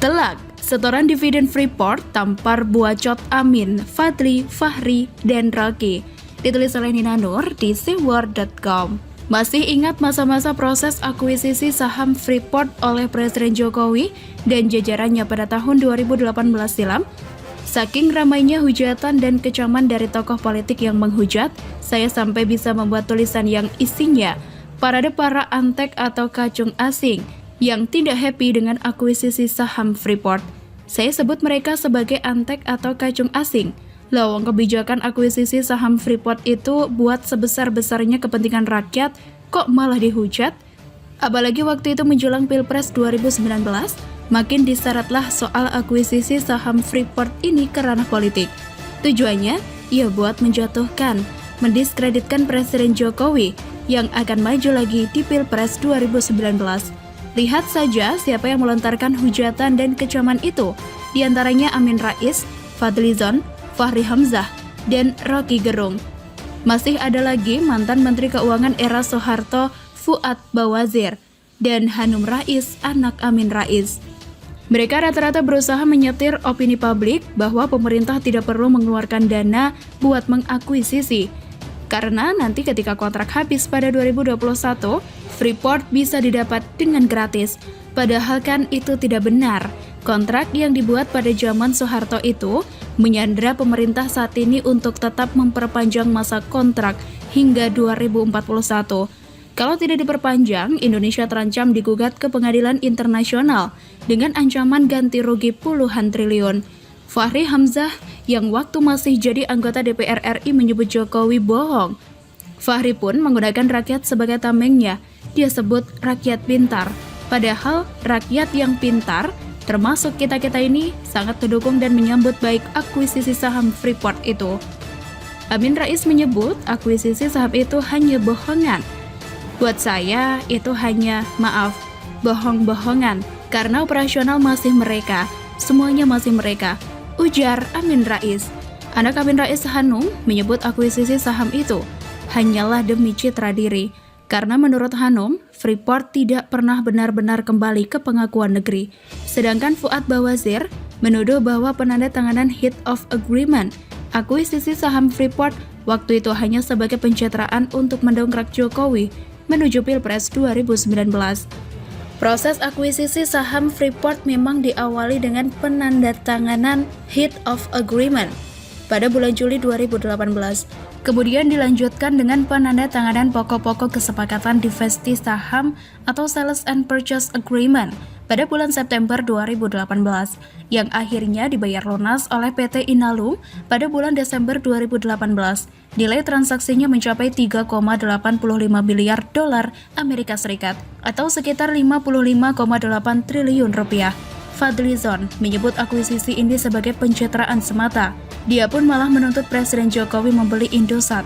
Telak, setoran dividen Freeport tampar Buacot Amin, Fadli, Fahri, dan Rocky. Ditulis oleh Nina Nur di seaworld.com. Masih ingat masa-masa proses akuisisi saham Freeport oleh Presiden Jokowi dan jajarannya pada tahun 2018 silam? Saking ramainya hujatan dan kecaman dari tokoh politik yang menghujat, saya sampai bisa membuat tulisan yang isinya parade para antek atau kacung asing yang tidak happy dengan akuisisi saham Freeport. Saya sebut mereka sebagai antek atau kacung asing. Lawang kebijakan akuisisi saham Freeport itu buat sebesar-besarnya kepentingan rakyat, kok malah dihujat? Apalagi waktu itu menjelang Pilpres 2019, makin diseretlah soal akuisisi saham Freeport ini ke ranah politik. Tujuannya, ya buat menjatuhkan, mendiskreditkan Presiden Jokowi yang akan maju lagi di Pilpres 2019. Lihat saja siapa yang melontarkan hujatan dan kecaman itu, diantaranya Amin Rais, Fadlizon, Fahri Hamzah, dan Rocky Gerung. Masih ada lagi mantan Menteri Keuangan era Soeharto, Fuad Bawazir, dan Hanum Rais, anak Amin Rais. Mereka rata-rata berusaha menyetir opini publik bahwa pemerintah tidak perlu mengeluarkan dana buat mengakuisisi. Karena nanti ketika kontrak habis pada 2021, Freeport bisa didapat dengan gratis. Padahal kan itu tidak benar. Kontrak yang dibuat pada zaman Soeharto itu menyandera pemerintah saat ini untuk tetap memperpanjang masa kontrak hingga 2041. Kalau tidak diperpanjang, Indonesia terancam digugat ke pengadilan internasional dengan ancaman ganti rugi puluhan triliun. Fahri Hamzah yang waktu masih jadi anggota DPR RI menyebut Jokowi bohong. Fahri pun menggunakan rakyat sebagai tamengnya. Dia sebut rakyat pintar. Padahal rakyat yang pintar, termasuk kita-kita ini, sangat mendukung dan menyambut baik akuisisi saham Freeport itu. Amin Rais menyebut akuisisi saham itu hanya bohongan. Buat saya, itu hanya, bohong-bohongan. Karena operasional masih mereka, semuanya masih mereka, ujar Amin Rais. Anak Amin Rais, Hanum, menyebut akuisisi saham itu hanyalah demi citra diri. Karena menurut Hanum, Freeport tidak pernah benar-benar kembali ke pengakuan negeri. Sedangkan Fuad Bawazir menuduh bahwa penandatanganan Head of Agreement akuisisi saham Freeport waktu itu hanya sebagai pencitraan untuk mendongkrak Jokowi menuju Pilpres 2019. Proses akuisisi saham Freeport memang diawali dengan penandatanganan Head of Agreement pada bulan Juli 2018. Kemudian dilanjutkan dengan penandatanganan pokok-pokok kesepakatan divesti saham atau Sales and Purchase Agreement pada bulan September 2018 yang akhirnya dibayar lunas oleh PT Inalum pada bulan Desember 2018. Nilai transaksinya mencapai 3,85 miliar dolar Amerika Serikat atau sekitar 55,8 triliun rupiah. Fadlizon menyebut akuisisi ini sebagai pencitraan semata. Dia pun malah menuntut Presiden Jokowi membeli Indosat.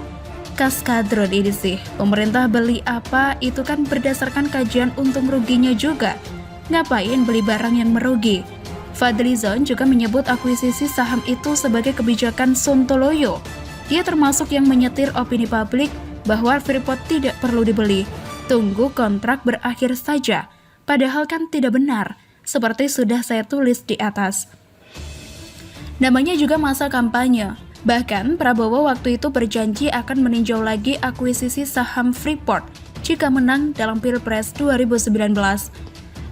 Kaskadron ini sih, pemerintah beli apa itu kan berdasarkan kajian untung ruginya juga. Ngapain beli barang yang merugi? Fadlizon juga menyebut akuisisi saham itu sebagai kebijakan Sontoloyo. Dia termasuk yang menyetir opini publik bahwa Freeport tidak perlu dibeli. Tunggu kontrak berakhir saja. Padahal kan tidak benar, seperti sudah saya tulis di atas. Namanya juga masa kampanye. Bahkan Prabowo waktu itu berjanji akan meninjau lagi akuisisi saham Freeport jika menang dalam Pilpres 2019.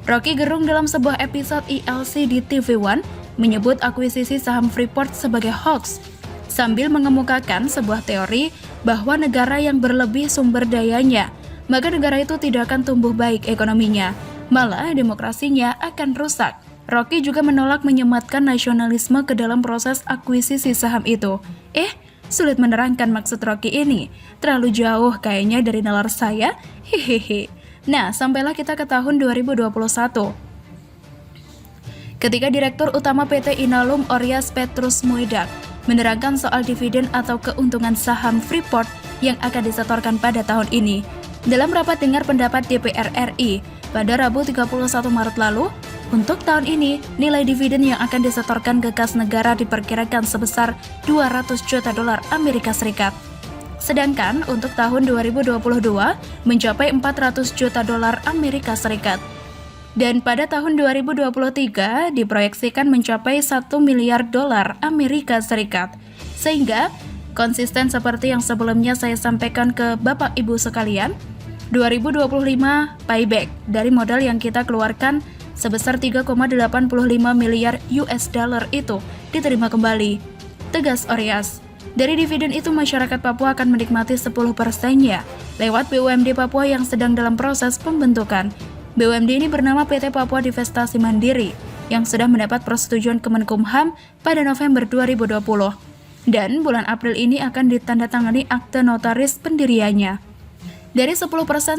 Rocky Gerung dalam sebuah episode ILC di TV One menyebut akuisisi saham Freeport sebagai hoax, sambil mengemukakan sebuah teori bahwa negara yang berlebih sumber dayanya, maka negara itu tidak akan tumbuh baik ekonominya, malah demokrasinya akan rusak. Rocky juga menolak menyematkan nasionalisme ke dalam proses akuisisi saham itu. Sulit menerangkan maksud Rocky ini. Terlalu jauh kayaknya dari nalar saya. Hehehe. Nah, sampailah kita ke tahun 2021. Ketika Direktur Utama PT Inalum Oryas Petrus Muidak menerangkan soal dividen atau keuntungan saham Freeport yang akan disetorkan pada tahun ini. Dalam rapat dengar pendapat DPR RI pada Rabu 31 Maret lalu, untuk tahun ini, nilai dividen yang akan disetorkan ke kas negara diperkirakan sebesar 200 juta dolar Amerika Serikat. Sedangkan untuk tahun 2022 mencapai 400 juta dolar Amerika Serikat. Dan pada tahun 2023 diproyeksikan mencapai 1 miliar dolar Amerika Serikat. Sehingga konsisten seperti yang sebelumnya saya sampaikan ke Bapak Ibu sekalian, 2025 payback dari modal yang kita keluarkan sebesar 3,85 miliar US dollar itu diterima kembali. Tegas Oryas. Dari dividen itu masyarakat Papua akan menikmati 10%-nya lewat BUMD Papua yang sedang dalam proses pembentukan. BUMD ini bernama PT Papua Divestasi Mandiri yang sudah mendapat persetujuan Kemenkumham pada November 2020. Dan bulan April ini akan ditandatangani akte notaris pendiriannya. Dari 10%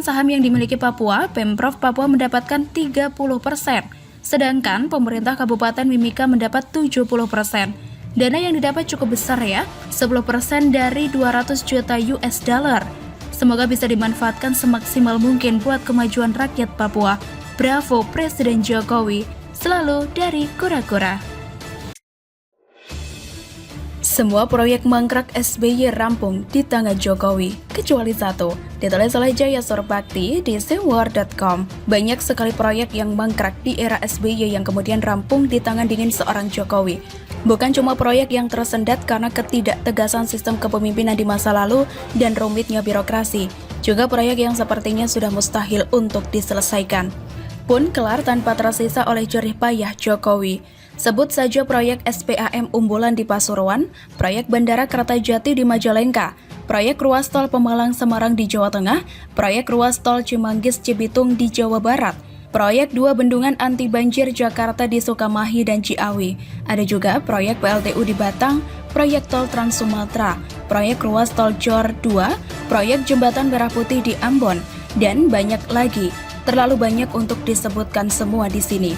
saham yang dimiliki Papua, Pemprov Papua mendapatkan 30%, sedangkan pemerintah Kabupaten Mimika mendapat 70%. Dana yang didapat cukup besar ya, 10% dari 200 juta US dollar. Semoga bisa dimanfaatkan semaksimal mungkin buat kemajuan rakyat Papua. Bravo Presiden Jokowi, selalu dari kura-kura. Semua proyek mangkrak SBY rampung di tangan Jokowi, kecuali satu, ditulis oleh Jaya Surbakti di sewar.com. Banyak sekali proyek yang mangkrak di era SBY yang kemudian rampung di tangan dingin seorang Jokowi. Bukan cuma proyek yang tersendat karena ketidaktegasan sistem kepemimpinan di masa lalu dan rumitnya birokrasi, juga proyek yang sepertinya sudah mustahil untuk diselesaikan pun kelar tanpa tersisa oleh jerih payah Jokowi. Sebut saja proyek SPAM unggulan di Pasuruan, proyek Bandara Kertajati di Majalengka, proyek ruas tol Pemalang Semarang di Jawa Tengah, proyek ruas tol Cimanggis Cibitung di Jawa Barat, proyek 2 bendungan anti banjir Jakarta di Sukamahi dan Ciawi. Ada juga proyek PLTU di Batang, proyek tol Trans Sumatera, proyek ruas tol Jor 2, proyek jembatan Merah Putih di Ambon, dan banyak lagi. Terlalu banyak untuk disebutkan semua di sini.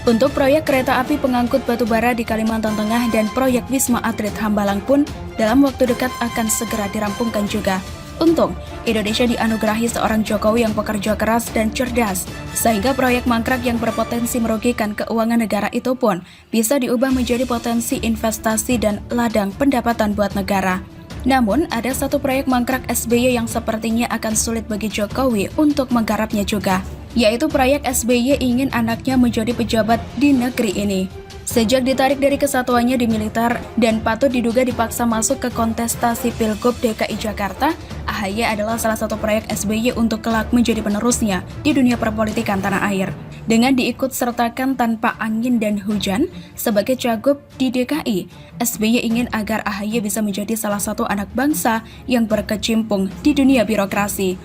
Untuk proyek kereta api pengangkut batubara di Kalimantan Tengah dan proyek Wisma Atlet Hambalang pun dalam waktu dekat akan segera dirampungkan juga. Untung, Indonesia dianugerahi seorang Jokowi yang pekerja keras dan cerdas, sehingga proyek mangkrak yang berpotensi merugikan keuangan negara itu pun bisa diubah menjadi potensi investasi dan ladang pendapatan buat negara. Namun, ada satu proyek mangkrak SBY yang sepertinya akan sulit bagi Jokowi untuk menggarapnya juga, yaitu proyek SBY ingin anaknya menjadi pejabat di negeri ini. Sejak ditarik dari kesatuannya di militer dan patut diduga dipaksa masuk ke kontestasi Pilgub DKI Jakarta, AHY adalah salah satu proyek SBY untuk kelak menjadi penerusnya di dunia perpolitikan tanah air. Dengan diikut-sertakan tanpa angin dan hujan sebagai cagup di DKI, SBY ingin agar AHY bisa menjadi salah satu anak bangsa yang berkecimpung di dunia birokrasi.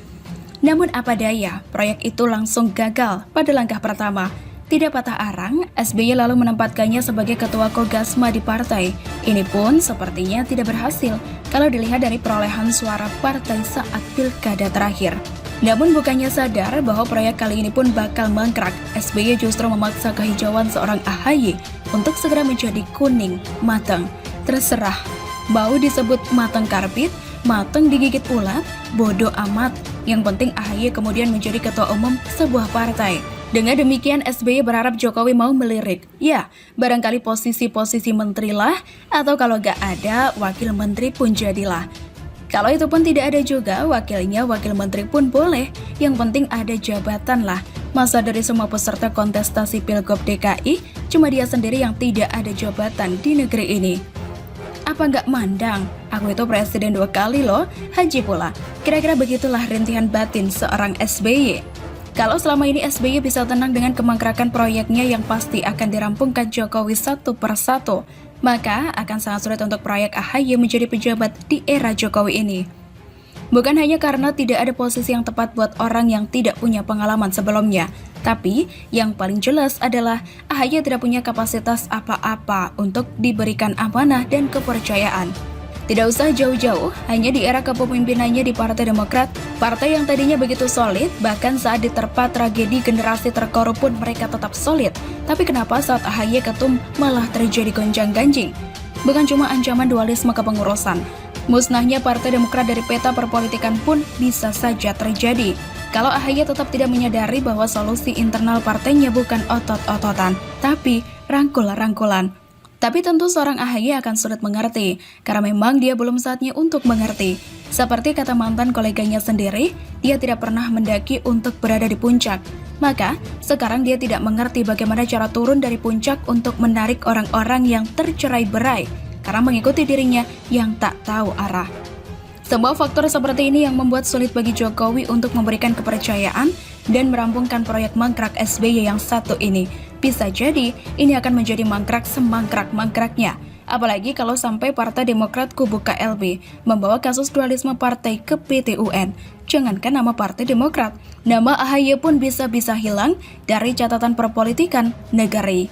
Namun apa daya, proyek itu langsung gagal pada langkah pertama. Tidak patah arang, SBY lalu menempatkannya sebagai ketua Kogasma di partai. Ini pun sepertinya tidak berhasil kalau dilihat dari perolehan suara partai saat pilkada terakhir. Namun bukannya sadar bahwa proyek kali ini pun bakal mangkrak, SBY justru memaksa kehijauan seorang AHY untuk segera menjadi kuning, matang. Terserah, mau disebut matang karbit, matang digigit ulat, bodoh amat. Yang penting AHY kemudian menjadi ketua umum sebuah partai. Dengan demikian SBY berharap Jokowi mau melirik. Ya, barangkali posisi-posisi menteri lah, atau kalau gak ada, wakil menteri pun jadilah. Kalau itu pun tidak ada juga, wakilnya wakil menteri pun boleh. Yang penting ada jabatan lah. Masa dari semua peserta kontestasi Pilgub DKI, cuma dia sendiri yang tidak ada jabatan di negeri ini. Apa nggak mandang? Aku itu presiden 2 kali loh, haji pula. Kira-kira begitulah rintihan batin seorang SBY. Kalau selama ini SBY bisa tenang dengan kemangkrakan proyeknya yang pasti akan dirampungkan Jokowi satu persatu, maka akan sangat sulit untuk proyek AHY menjadi pejabat di era Jokowi ini. Bukan hanya karena tidak ada posisi yang tepat buat orang yang tidak punya pengalaman sebelumnya, tapi yang paling jelas adalah AHY tidak punya kapasitas apa-apa untuk diberikan amanah dan kepercayaan. Tidak usah jauh-jauh, hanya di era kepemimpinannya di Partai Demokrat, partai yang tadinya begitu solid, bahkan saat diterpa tragedi generasi terkorup pun mereka tetap solid. Tapi kenapa saat AHY ketum malah terjadi gonjang-ganjing? Bukan cuma ancaman dualisme kepengurusan, musnahnya Partai Demokrat dari peta perpolitikan pun bisa saja terjadi. Kalau AHY tetap tidak menyadari bahwa solusi internal partainya bukan otot-ototan, tapi rangkul-rangkulan. Tapi tentu seorang AHY akan sulit mengerti, karena memang dia belum saatnya untuk mengerti. Seperti kata mantan koleganya sendiri, dia tidak pernah mendaki untuk berada di puncak. Maka, sekarang dia tidak mengerti bagaimana cara turun dari puncak untuk menarik orang-orang yang tercerai-berai, karena mengikuti dirinya yang tak tahu arah. Semua faktor seperti ini yang membuat sulit bagi Jokowi untuk memberikan kepercayaan dan merampungkan proyek mangkrak SBY yang satu ini. Bisa jadi, ini akan menjadi mangkrak semangkrak-mangkraknya. Apalagi kalau sampai Partai Demokrat kubu KLB membawa kasus dualisme partai ke PT UN. Jangankan nama Partai Demokrat, nama AHY pun bisa-bisa hilang dari catatan perpolitikan negara.